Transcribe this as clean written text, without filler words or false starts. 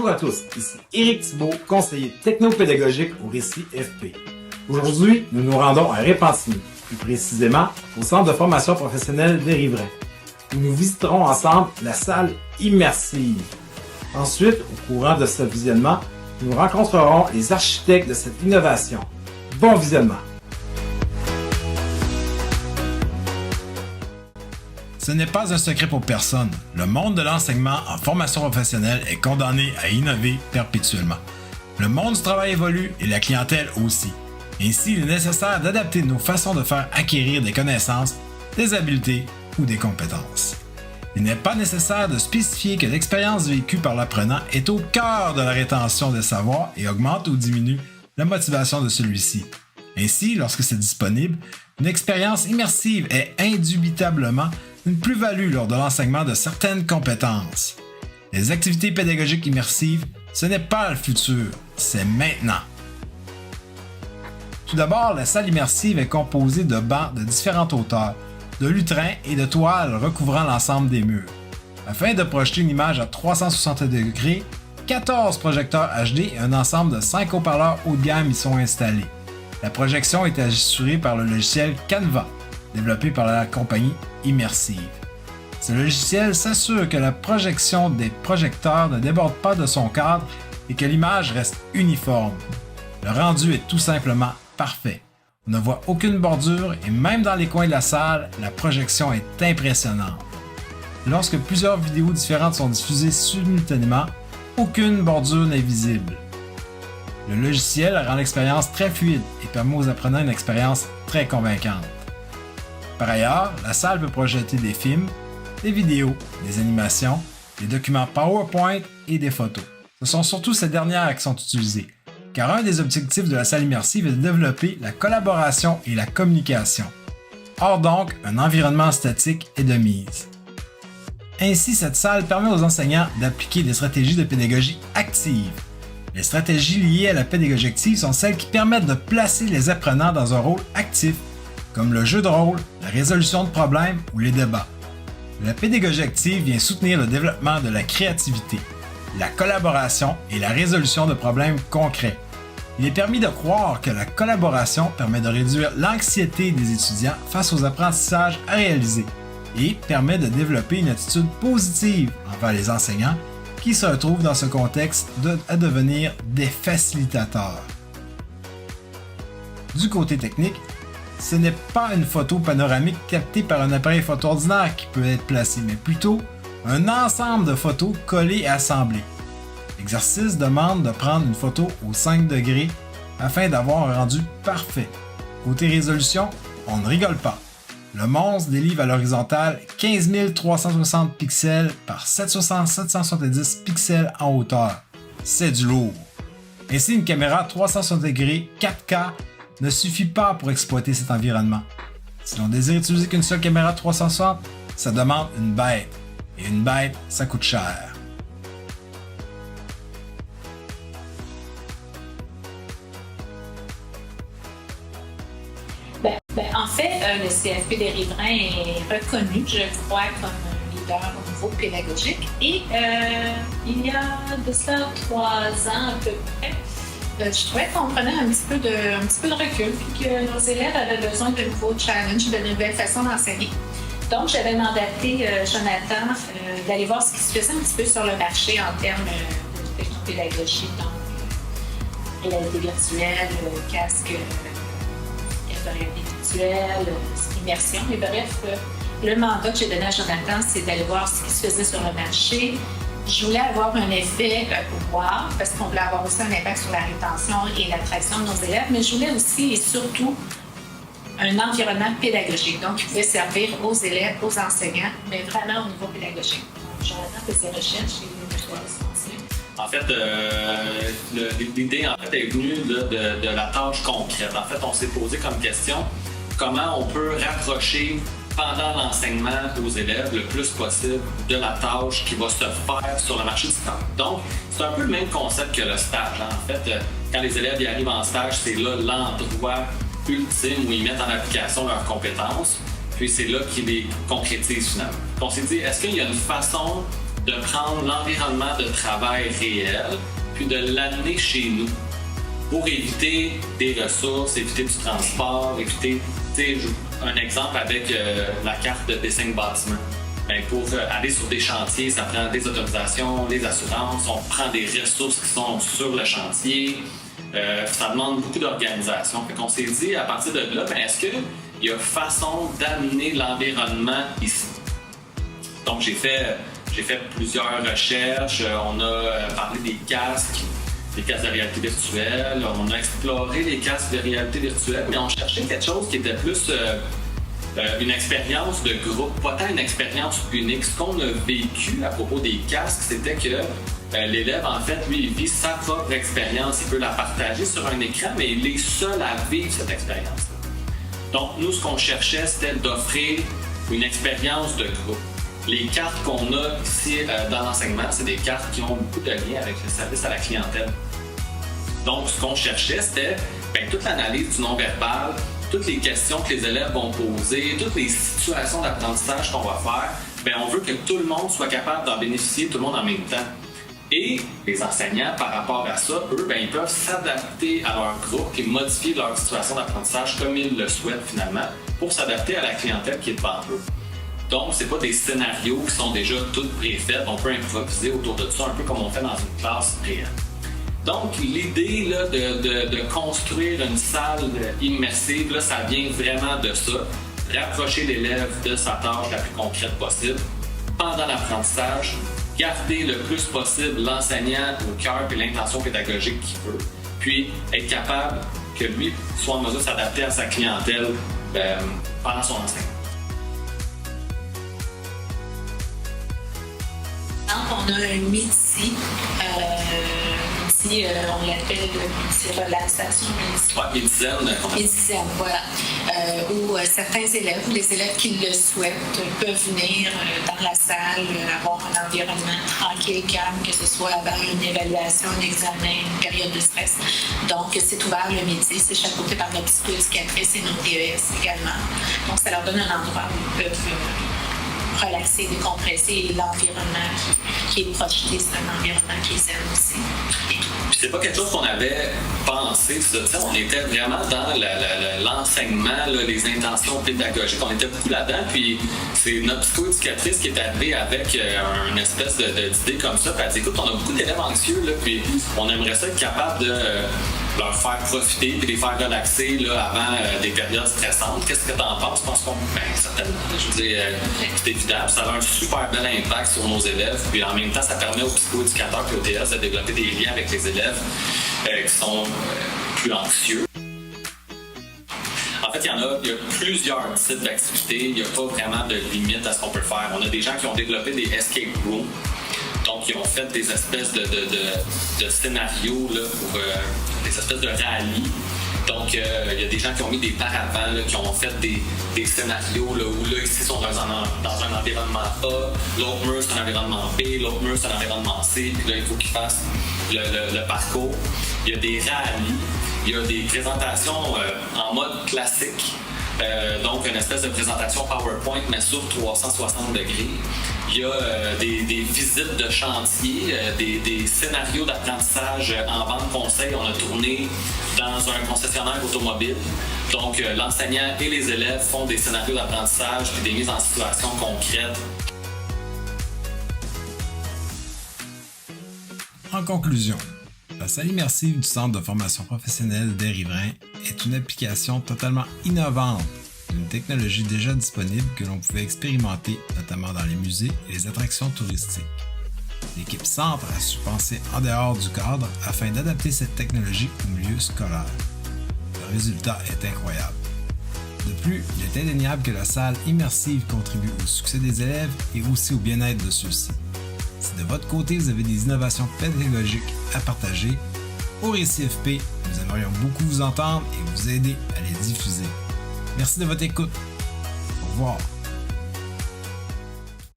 Bonjour à tous, ici Éric Thibault, conseiller technopédagogique au Récit FP. Aujourd'hui, nous nous rendons à Repentigny, plus précisément au Centre de formation professionnelle des Riverains, où nous visiterons ensemble la salle immersive. Ensuite, au courant de ce visionnement, nous rencontrerons les architectes de cette innovation. Bon visionnement! Ce n'est pas un secret pour personne. Le monde de l'enseignement en formation professionnelle est condamné à innover perpétuellement. Le monde du travail évolue et la clientèle aussi. Ainsi, il est nécessaire d'adapter nos façons de faire acquérir des connaissances, des habiletés ou des compétences. Il n'est pas nécessaire de spécifier que l'expérience vécue par l'apprenant est au cœur de la rétention des savoirs et augmente ou diminue la motivation de celui-ci. Ainsi, lorsque c'est disponible, une expérience immersive est indubitablement une plus-value lors de l'enseignement de certaines compétences. Les activités pédagogiques immersives, ce n'est pas le futur, c'est maintenant. Tout d'abord, la salle immersive est composée de bancs de différentes hauteurs, de lutrins et de toiles recouvrant l'ensemble des murs. Afin de projeter une image à 360 degrés, 14 projecteurs HD et un ensemble de 5 haut-parleurs haut de gamme y sont installés. La projection est assurée par le logiciel Canva, développé par la compagnie Immersive. Ce logiciel s'assure que la projection des projecteurs ne déborde pas de son cadre et que l'image reste uniforme. Le rendu est tout simplement parfait. On ne voit aucune bordure et même dans les coins de la salle, la projection est impressionnante. Lorsque plusieurs vidéos différentes sont diffusées simultanément, aucune bordure n'est visible. Le logiciel rend l'expérience très fluide et permet aux apprenants une expérience très convaincante. Par ailleurs, la salle peut projeter des films, des vidéos, des animations, des documents PowerPoint et des photos. Ce sont surtout ces dernières qui sont utilisées, car un des objectifs de la salle immersive est de développer la collaboration et la communication. Or donc, un environnement statique est de mise. Ainsi, cette salle permet aux enseignants d'appliquer des stratégies de pédagogie active. Les stratégies liées à la pédagogie active sont celles qui permettent de placer les apprenants dans un rôle actif, comme le jeu de rôle, la résolution de problèmes ou les débats. La pédagogie active vient soutenir le développement de la créativité, la collaboration et la résolution de problèmes concrets. Il est permis de croire que la collaboration permet de réduire l'anxiété des étudiants face aux apprentissages à réaliser et permet de développer une attitude positive envers les enseignants qui se retrouvent dans ce contexte à devenir des facilitateurs. Du côté technique, ce n'est pas une photo panoramique captée par un appareil photo ordinaire qui peut être placé, mais plutôt un ensemble de photos collées et assemblées. L'exercice demande de prendre une photo au 5 degrés afin d'avoir un rendu parfait. Côté résolution, on ne rigole pas. Le monstre délivre à l'horizontale 15 360 pixels par 770 pixels en hauteur. C'est du lourd. Ainsi, une caméra 360 degrés 4K ne suffit pas pour exploiter cet environnement. Si l'on désire utiliser qu'une seule caméra 360, ça demande une bête. Et une bête, ça coûte cher. En fait, le CFP des Riverains est reconnu, je crois, comme un leader au niveau pédagogique. Et il y a de cela 3 ans à peu près, je trouvais qu'on prenait un petit peu de recul et que nos élèves avaient besoin de nouveaux challenges, de nouvelles façons d'enseigner. Donc, j'avais mandaté Jonathan d'aller voir ce qui se faisait un petit peu sur le marché en termes de technopédagogie, donc réalité virtuelle, casque, réalité virtuelle, immersion. Et bref, le mandat que j'ai donné à Jonathan, c'est d'aller voir ce qui se faisait sur le marché. Je voulais avoir un effet pouvoir, parce qu'on voulait avoir aussi un impact sur la rétention et l'attraction de nos élèves, mais je voulais aussi et surtout un environnement pédagogique, donc qui pouvait servir aux élèves, aux enseignants, mais vraiment au niveau pédagogique. Jonathan fait ses recherches et en fait, l'idée est venue de la tâche concrète. En fait, on s'est posé comme question comment on peut rapprocher pendant l'enseignement aux élèves le plus possible de la tâche qui va se faire sur le marché du travail. Donc, c'est un peu le même concept que le stage. En fait, quand les élèves y arrivent en stage, c'est là l'endroit ultime où ils mettent en application leurs compétences. Puis c'est là qu'ils les concrétisent finalement. On s'est dit, est-ce qu'il y a une façon de prendre l'environnement de travail réel, puis de l'amener chez nous pour éviter des ressources, éviter du transport, éviter, un exemple avec la carte de dessin de bâtiment. Bien, pour aller sur des chantiers, ça prend des autorisations, des assurances, on prend des ressources qui sont sur le chantier. Ça demande beaucoup d'organisation. Fait qu'on s'est dit, à partir de là, bien, est-ce qu'il y a façon d'amener l'environnement ici? Donc, j'ai fait plusieurs recherches. On a parlé des casques de réalité virtuelle. On a exploré les casques de réalité virtuelle, mais on cherchait quelque chose qui était plus une expérience de groupe, pas tant une expérience unique. Ce qu'on a vécu à propos des casques, c'était que l'élève, en fait, lui, il vit sa propre expérience. Il peut la partager sur un écran, mais il est seul à vivre cette expérience-là. Donc, nous, ce qu'on cherchait, c'était d'offrir une expérience de groupe. Les cartes qu'on a ici dans l'enseignement, c'est des cartes qui ont beaucoup de liens avec le service à la clientèle. Donc, ce qu'on cherchait, c'était toute l'analyse du non-verbal, toutes les questions que les élèves vont poser, toutes les situations d'apprentissage qu'on va faire. On veut que tout le monde soit capable d'en bénéficier, tout le monde en même temps. Et les enseignants, par rapport à ça, eux, ils peuvent s'adapter à leur groupe et modifier leur situation d'apprentissage comme ils le souhaitent finalement pour s'adapter à la clientèle qui est devant eux. Donc, c'est pas des scénarios qui sont déjà tous préfaits. On peut improviser autour de ça, un peu comme on fait dans une classe réelle. Donc, l'idée là, de construire une salle immersive, là, ça vient vraiment de ça. Rapprocher l'élève de sa tâche la plus concrète possible pendant l'apprentissage, garder le plus possible l'enseignant au cœur et l'intention pédagogique qu'il veut, puis être capable que lui soit en mesure de s'adapter à sa clientèle pendant son enseignement. On a un midi, on l'appelle relaxation médizaine, voilà, où certains élèves, ou les élèves qui le souhaitent, peuvent venir dans la salle, avoir un environnement tranquille, calme, que ce soit avant une évaluation, un examen, une période de stress. Donc, c'est ouvert le midi, c'est chapeauté par notre psychoéducatrice et nos TES également. Donc, ça leur donne un endroit où ils peuvent relaxer, décompresser, et l'environnement qui est projeté, c'est un environnement qui est zen aussi. Puis c'est pas quelque chose qu'on avait pensé, ça. On était vraiment dans l'enseignement, là, les intentions pédagogiques. On était beaucoup là-dedans, puis c'est notre psychoéducatrice qui est arrivée avec une espèce d'idée comme ça. Puis elle dit, écoute, on a beaucoup d'élèves anxieux, là, puis on aimerait ça être capable de leur faire profiter puis les faire relaxer là, avant des périodes stressantes. Qu'est-ce que tu en penses? Je pense qu'on... certainement. Je veux dire, c'est évident. Ça a un super bel impact sur nos élèves. Puis en même temps, ça permet aux psychoéducateurs et aux TS de développer des liens avec les élèves qui sont plus anxieux. En fait, il y a plusieurs types d'activités. Il n'y a pas vraiment de limite à ce qu'on peut faire. On a des gens qui ont développé des escape rooms. Donc, ils ont fait des espèces de scénarios là, pour des espèces de rallyes. Donc, il y a des gens qui ont mis des paravents, là, qui ont fait des scénarios là, où là, ici, ils sont dans un environnement A, l'autre mur, c'est un environnement B, l'autre mur, c'est un environnement C, puis là, il faut qu'ils fassent le parcours. Il y a des rallyes, il y a des présentations en mode classique. Donc, une espèce de présentation PowerPoint, mais sur 360 degrés. Il y a des visites de chantier, des scénarios d'apprentissage en vente conseil. On a tourné dans un concessionnaire automobile. Donc, l'enseignant et les élèves font des scénarios d'apprentissage et des mises en situation concrètes. En conclusion, la salle immersive du Centre de formation professionnelle des Riverains est une application totalement innovante d'une technologie déjà disponible que l'on pouvait expérimenter notamment dans les musées et les attractions touristiques. L'équipe Centre a su penser en dehors du cadre afin d'adapter cette technologie au milieu scolaire. Le résultat est incroyable. De plus, il est indéniable que la salle immersive contribue au succès des élèves et aussi au bien-être de ceux-ci. Si de votre côté vous avez des innovations pédagogiques à partager, au Récit FP, nous aimerions beaucoup vous entendre et vous aider à les diffuser. Merci de votre écoute. Au revoir.